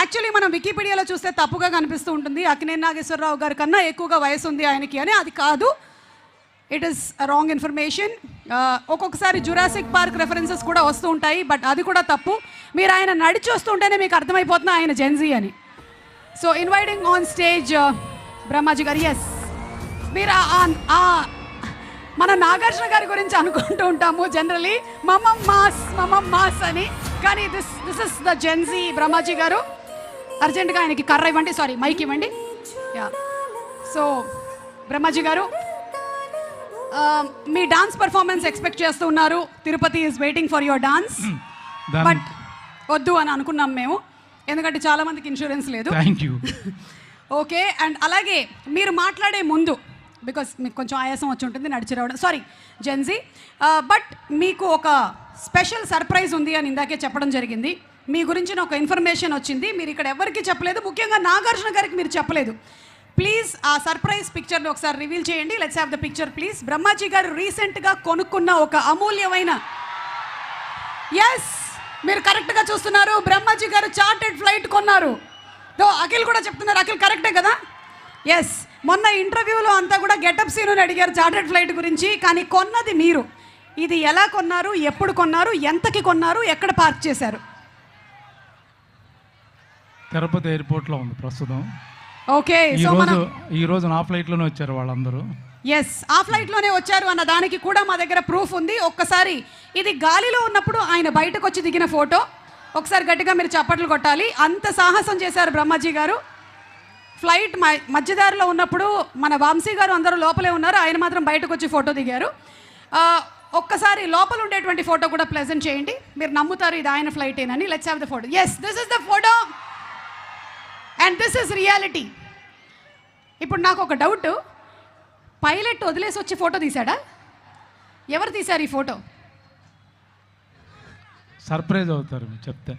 Actually మనం వికీపీడియాలో చూస్తే తప్పుగా కనిపిస్తూ ఉంటుంది, అక్కినేని నాగేశ్వరరావు గారి కన్నా ఎక్కువగా వయసు ఉంది ఆయనకి అని. అది కాదు, ఇట్ ఈస్ రాంగ్ ఇన్ఫర్మేషన్. ఒక్కొక్కసారి జురాసిక్ పార్క్ రెఫరెన్సెస్ కూడా వస్తూ ఉంటాయి, బట్ అది కూడా తప్పు. మీరు ఆయన నడిచి వస్తుంటేనే మీకు అర్థమైపోతుంది ఆయన జెన్జీ అని. So inviting on stage Brahmaji గారు. ఎస్, మీరు మన నాగార్జున గారి గురించి అనుకుంటూ ఉంటాము జనరలీ మమ్మం మాస్ అని, కానీ this is the Gen Z Brahmaji గారు. అర్జెంటుగా ఆయనకి కర్ర ఇవ్వండి, సారీ మైక్ ఇవ్వండి. యా, సో బ్రహ్మాజీ గారు మీ డాన్స్ పర్ఫార్మెన్స్ ఎక్స్పెక్ట్ చేస్తూ ఉన్నారు. Tirupati is waiting for your dance, but వద్దు అని అనుకున్నాం మేము, ఎందుకంటే చాలా మందికి ఇన్సూరెన్స్ లేదు. Thank you. ఓకే, అండ్ అలాగే మీరు మాట్లాడే ముందు, బికాస్ మీకు కొంచెం ఆయాసం వచ్చి ఉంటుంది నడిచి రావడం, సారీ జెన్జీ, బట్ మీకు ఒక స్పెషల్ సర్ప్రైజ్ ఉంది అని ఇందాకే చెప్పడం జరిగింది. మీ గురించిన ఒక ఇన్ఫర్మేషన్ వచ్చింది, మీరు ఇక్కడ ఎవరికి చెప్పలేదు, ముఖ్యంగా నాగార్జున గారికి మీరు చెప్పలేదు. ప్లీజ్ ఆ సర్ప్రైజ్ పిక్చర్ని ఒకసారి రివీల్ చేయండి. Let's have the picture please. Brahmaji గారు రీసెంట్గా కొనుక్కున్న ఒక అమూల్యమైన, ఎస్ మీరు కరెక్ట్గా చూస్తున్నారు, బ్రహ్మాజీ గారు చార్టెడ్ ఫ్లైట్ కొన్నారు. అఖిల్ కూడా చెప్తున్నారు, అఖిల్ కరెక్టే కదా? ఎస్, మొన్న ఇంటర్వ్యూలో అంతా కూడా గెటప్ సీనుని అడిగారు చార్టెడ్ ఫ్లైట్ గురించి, కానీ కొన్నది మీరు. ఇది ఎలా కొన్నారు, ఎప్పుడు కొన్నారు, ఎంతకి కొన్నారు, ఎక్కడ పార్క్ చేశారు? తిరుపతి ఎయిర్పోర్ట్లో ఉంది ప్రస్తుతం. ఓకే, సో ఈరోజు నా ఫ్లైట్లోనే వచ్చారు వాళ్ళందరూ. ఎస్, ఆ ఫ్లైట్లోనే వచ్చారు అన్న దానికి కూడా మా దగ్గర ప్రూఫ్ ఉంది. ఒక్కసారి ఇది గాలిలో ఉన్నప్పుడు ఆయన బయటకు వచ్చి దిగిన ఫోటో, ఒకసారి గట్టిగా మీరు చప్పట్లు కొట్టాలి. అంత సాహసం చేశారు బ్రహ్మాజీ గారు. ఫ్లైట్ మధ్యదారిలో ఉన్నప్పుడు మన వంశీ గారు అందరూ లోపలే ఉన్నారు, ఆయన మాత్రం బయటకు వచ్చి ఫోటో దిగారు. ఒక్కసారి లోపల ఉండేటువంటి ఫోటో కూడా ప్రెజెంట్ చేయండి, మీరు నమ్ముతారు ఇది ఆయన ఫ్లైట్ ఏనని. Let's have the photo. Yes, this is the photo and this is reality. ఇప్పుడు నాకు ఒక డౌట్, పైలట్ వదిలేసి వచ్చి ఫోటో తీశాడా? ఎవరు తీశారు ఈ ఫోటో? సర్ప్రైజ్ అవుతారు చెప్తే.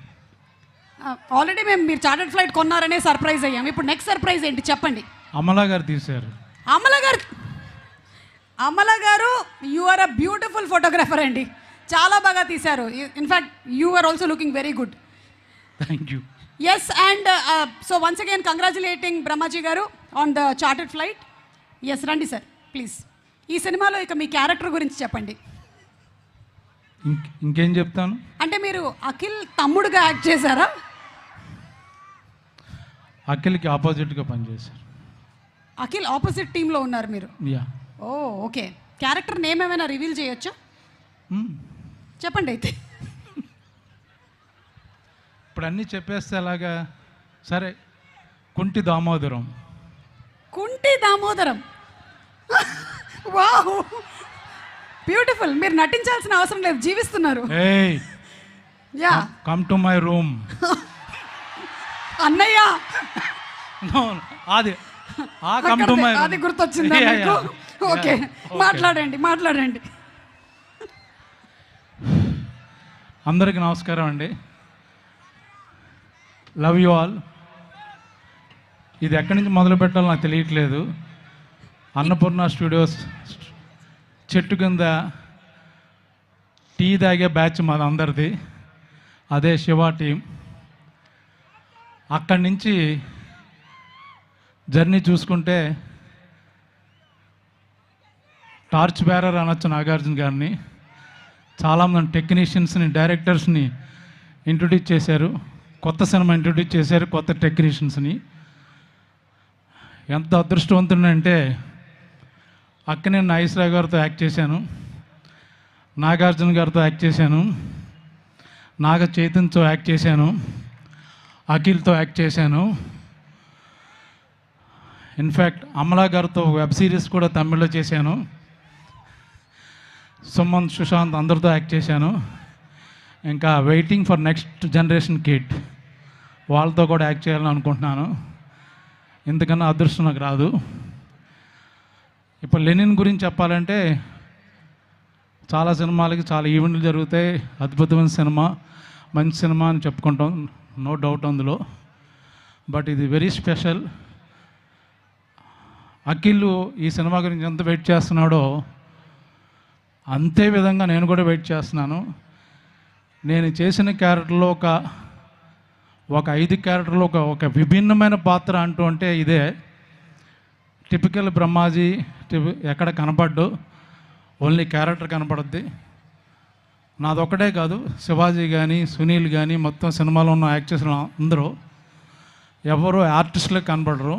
ఆల్రెడీ మీరు చార్టర్డ్ ఫ్లైట్ కొన్నారనే సర్ప్రైజ్ అయ్యాం. ఇప్పుడు నెక్స్ట్ సర్ప్రైజ్ ఏంటి చెప్పండి. అమలా గారు తీశారు. Amala garu you are a beautiful photographer అండి, చాలా బాగా తీశారు. In fact you are also looking very good. Thank you. Yes, and so once again congratulating Brahmaji garu on the chartered flight. Yes, రండి సార్ ప్లీజ్. ఈ సినిమాలో ఇక మీ క్యారెక్టర్ గురించి చెప్పండి. ఇంకేం చెప్తాను అంటే మీరు అఖిల్ తమ్ముడుగా యాక్ట్ చేశారా? అఖిల్కి ఆపోజిట్గా పనిచేశారు. అఖిల్ ఆపోజిట్ టీంలో ఉన్నారు మీరు? యా. ఓ ఓకే, క్యారెక్టర్ నేమ్ ఏమైనా రివీల్ చేయొచ్చా? చెప్పండి అయితే. ఇప్పుడు అన్నీ చెప్పేస్తే అలాగా. సరే, కుంటి దామోదరం. కుంటి దామోదరం, వావ్ బ్యూటిఫుల్. మీరు నటించాల్సిన అవసరం లేదు, జీవిస్తున్నారు. Yeah, come to my room. అన్నయ్య అది గుర్తొచ్చిందా మీకు? ఓకే, మాట్లాడండి. అందరికీ నమస్కారం అండి. Love you all. ఇది ఎక్కడి నుంచి మొదలు పెట్టాలో నాకు తెలియట్లేదు. అన్నపూర్ణ స్టూడియోస్ చెట్టు కింద టీ తాగే బ్యాచ్ మాది అందరిది, అదే శివ టీం. అక్కడి నుంచి జర్నీ చూసుకుంటే టార్చ్ బేరర్ అనొచ్చు నాగార్జున గారిని. చాలామంది టెక్నీషియన్స్ని, డైరెక్టర్స్ని ఇంట్రొడ్యూస్ చేశారు, కొత్త సినిమా ఇంట్రొడ్యూస్ చేశారు, కొత్త టెక్నీషియన్స్ని. ఎంత అదృష్టవంతుడంటే అక్కినేని నాగేశ్వరరావు గారితో యాక్ట్ చేశాను, నాగార్జున గారితో యాక్ట్ చేశాను, నాగ చైతన్యతో యాక్ట్ చేశాను, అఖిల్తో యాక్ట్ చేశాను. ఇన్ఫ్యాక్ట్ అమలా గారితో వెబ్ సిరీస్ కూడా తమిళ్లో చేశాను. సుమంత్, సుశాంత్ అందరితో యాక్ట్ చేశాను. ఇంకా waiting for next generation kid, వాళ్ళతో కూడా యాక్ట్ చేయాలని అనుకుంటున్నాను. ఇంతకన్నా అదృష్టం నాకు రాదు. ఇప్పుడు లెనిన్ గురించి చెప్పాలంటే చాలా సినిమాలకి చాలా ఈవెంట్లు జరుగుతాయి. అద్భుతమైన సినిమా, మంచి సినిమా అని చెప్పుకుంటాం, నో డౌట్ అందులో. బట్ ఇది వెరీ స్పెషల్. అఖిల్ ఈ సినిమా గురించి ఎంత వెయిట్ చేస్తున్నాడో అంతే విధంగా నేను కూడా వెయిట్ చేస్తున్నాను. నేను చేసిన క్యారెక్టర్లో ఒక 5 క్యారెక్టర్లు ఒక విభిన్నమైన పాత్ర అంటూ అంటే ఇదే. టిపికల్ బ్రహ్మాజీ ఎక్కడ కనపడ్డు, ఓన్లీ క్యారెక్టర్ కనపడుద్ది. నాదొక్కటే కాదు, శివాజీ కానీ సునీల్ కానీ మొత్తం సినిమాలో ఉన్న యాక్టర్స్ అందరూ ఎవరు ఆర్టిస్టులకు కనపడరు.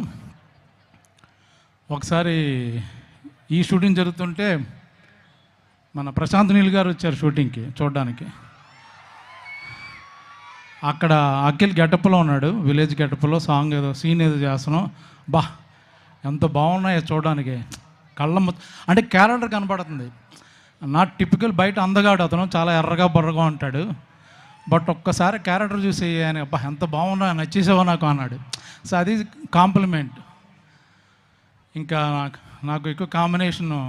ఒకసారి ఈ షూటింగ్ జరుగుతుంటే మన ప్రశాంత్ నీల్ గారు వచ్చారు షూటింగ్కి చూడడానికి. అక్కడ అఖిల్ గెటప్లో ఉన్నాడు, విలేజ్ గెటప్లో సాంగ్ ఏదో సీన్ ఏదో చేస్తున్నాం. బా ఎంత బాగున్నాయో చూడడానికి, అంటే క్యారెక్టర్ కనపడుతుంది. నాట్ టిపికల్ బయట అందగాడు అతను, చాలా ఎర్రగా బొర్రగా ఉంటాడు. బట్ ఒక్కసారి క్యారెక్టర్ చూసి ఆయన అబ్బా ఎంత బాగున్నా నచ్చేసావో నాకు అన్నాడు. సో అది కాంప్లిమెంట్. ఇంకా నాకు ఎక్కువ కాంబినేషను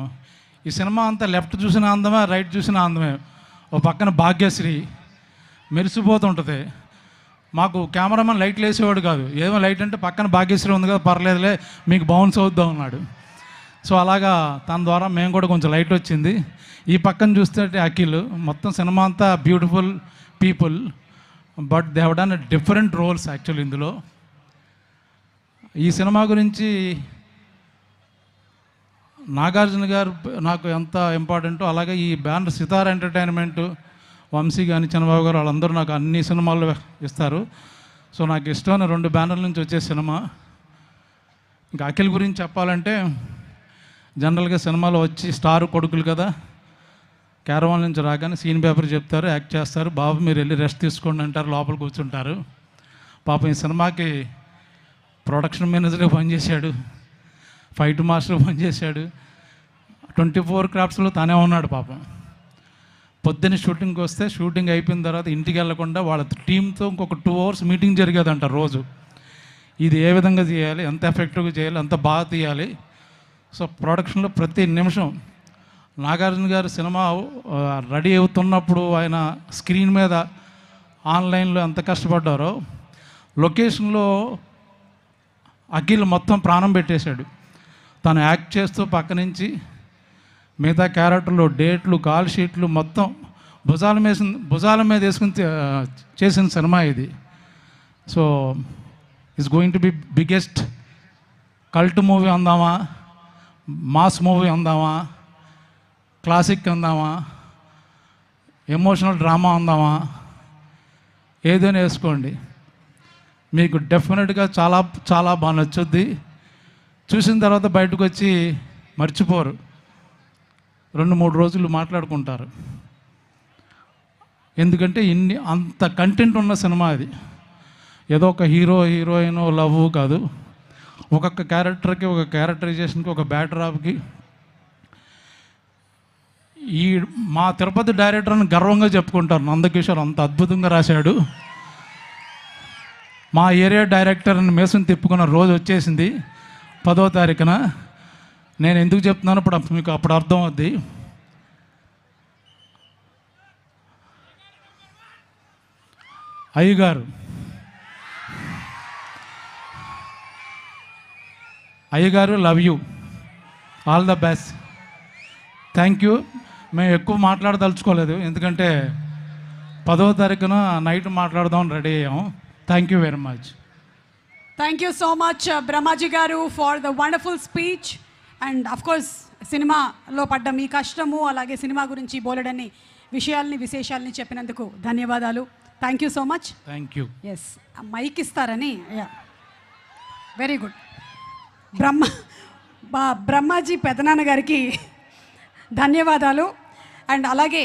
ఈ సినిమా అంతా లెఫ్ట్ చూసిన అందమే, రైట్ చూసిన అందమే. ఓ పక్కన భాగ్యశ్రీ మెరిసిపోతుంటుంది. మాకు కెమెరామెన్ లైట్లు వేసేవాడు కాదు, ఏమో లైట్ అంటే పక్కన భాగ్యశ్రీ ఉంది కదా పర్లేదులే మీకు బౌన్స్ అవుద్దాం అన్నాడు. సో అలాగా తన ద్వారా మేము కూడా కొంచెం లైట్ వచ్చింది. ఈ పక్కన చూస్తే అఖిల్, మొత్తం సినిమా అంతా beautiful people, but they have done different roles actual ఇందులో. ఈ సినిమా గురించి నాగార్జున గారు నాకు ఎంత ఇంపార్టెంటో, అలాగే ఈ బ్యానర్ సితార్ ఎంటర్టైన్మెంట్, వంశీ కానీ చంద్రబాబు గారు వాళ్ళందరూ నాకు అన్ని సినిమాలు ఇస్తారు. సో నాకు ఇష్టమైన 2 బ్యానర్ల నుంచి వచ్చే సినిమా. ఇంకా అఖిల్ గురించి చెప్పాలంటే జనరల్గా సినిమాలో వచ్చి స్టార్ కొడుకులు కదా, క్యారవాన్ నుంచి రాగానే సీన్ పేపర్ చెప్తారు, యాక్ట్ చేస్తారు, బాబు మీరు వెళ్ళి రెస్ట్ తీసుకోండి అంటారు, లోపల కూర్చుంటారు. పాపం ఈ సినిమాకి ప్రొడక్షన్ మేనేజర్గా పనిచేశాడు, ఫైట్ మాస్టర్ పనిచేశాడు, 24 క్రాఫ్ట్స్లో తనే ఉన్నాడు పాపం. పొద్దున్న షూటింగ్కి వస్తే షూటింగ్ అయిపోయిన తర్వాత ఇంటికి వెళ్లకుండా వాళ్ళ టీంతో ఇంకొక 2 hours మీటింగ్ జరిగేదంట రోజు. ఇది ఏ విధంగా చేయాలి, ఎంత ఎఫెక్టివ్గా చేయాలి, ఎంత బాగా తీయాలి. సో ప్రొడక్షన్లో ప్రతి నిమిషం నాగార్జున గారు సినిమా రెడీ అవుతున్నప్పుడు ఆయన స్క్రీన్ మీద ఆన్లైన్లో ఎంత కష్టపడ్డారో, లొకేషన్లో అఖిల్ మొత్తం ప్రాణం పెట్టేశాడు. తను యాక్ట్ చేస్తూ పక్క నుంచి మిగతా క్యారెక్టర్లు, డేట్లు, కాల్ షీట్లు మొత్తం భుజాల మీద వేసుకుని చేసిన సినిమా ఇది. So it's going to be biggest cult movie అందామా, మాస్ మూవీ అందామా, క్లాసిక్ అందామా, ఎమోషనల్ డ్రామా అందామా, ఏదైనా వేసుకోండి, మీకు డెఫినెట్గా చాలా చాలా బాగా నచ్చుద్ది. చూసిన తర్వాత బయటకు వచ్చి మర్చిపోరు, 2-3 రోజులు మాట్లాడుకుంటారు. ఎందుకంటే అంత కంటెంట్ ఉన్న సినిమా అది. ఏదో ఒక హీరో హీరోయిన్ లవ్ కాదు, ఒక్కొక్క క్యారెక్టర్కి, ఒక క్యారెక్టరైజేషన్కి, ఒక బ్యాక్డ్రాప్కి. మా తిరుపతి డైరెక్టర్ అని గర్వంగా చెప్పుకుంటారు, నందకిషోర్ అంత అద్భుతంగా రాశాడు. మా ఏరియా డైరెక్టర్ అని మేసుని తిప్పుకున్న రోజు వచ్చేసింది 10వ తారీఖున. నేను ఎందుకు చెప్తున్నాను మీకు అప్పుడు అర్థం అవుద్ది. అయ్యగారు love you, all the best, thank you. మేము ఎక్కువ మాట్లాడదలుచుకోలేదు, ఎందుకంటే 10వ తారీఖున నైట్ మాట్లాడదాం రెడీ అయ్యాం. Thank you very much. Thank you so much Brahmaji garu for the wonderful speech. And of course సినిమాలో పడ్డ మీ కష్టము, అలాగే సినిమా గురించి బోలెడన్ని విశేషాలని చెప్పినందుకు ధన్యవాదాలు. Thank you so much. Thank you. Yes, mike ఇస్తారని. Very good. బ్రహ్మాజీ పెదనాన్న గారికి ధన్యవాదాలు. అండ్ అలాగే